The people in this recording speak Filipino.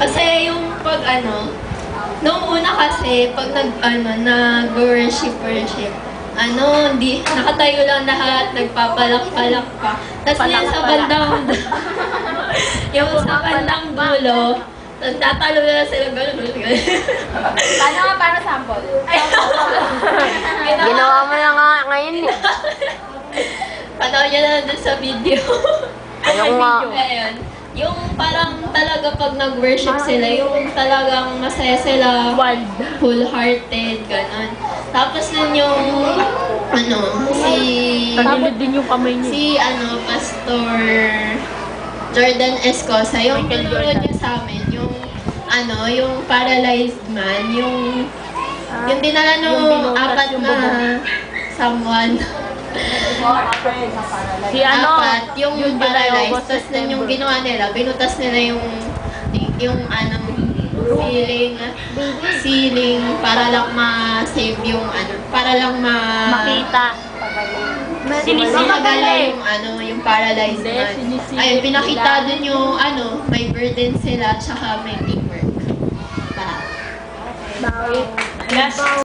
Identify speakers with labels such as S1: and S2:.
S1: Kasi yung pag nung una kasi, pag nag-worship, hindi, nakatayo lang lahat, nagpapalak-palak pa. Tapos yun sa bandang, yung sa bandang dulo, tapos tatalo na sila gano'n.
S2: Paano sample?
S3: Ginawa mo na nga ngayon eh.
S1: Panaw niya na dun sa video.
S3: Ayaw nga.
S1: Ayun. Yung parang talaga pag nag-worship sila, yung talagang masaya sila, full-hearted, gano'n. Tapos nun yung,
S3: Tagilid din yung kamay niya.
S1: Pastor Jordan Escosa, yung tinuro niya sa amin, yung paralyzed man, yung dinala nung apat na someone. Apat, yung paralyzed, tapos nun yung ginawa nila, binutas nila yung ceiling para lang ma-save yung para lang
S3: Makita.
S1: Sinisiligala yung paralyzed man. Ayun, pinakita dun yung may burden sila, tsaka may teamwork.
S3: Last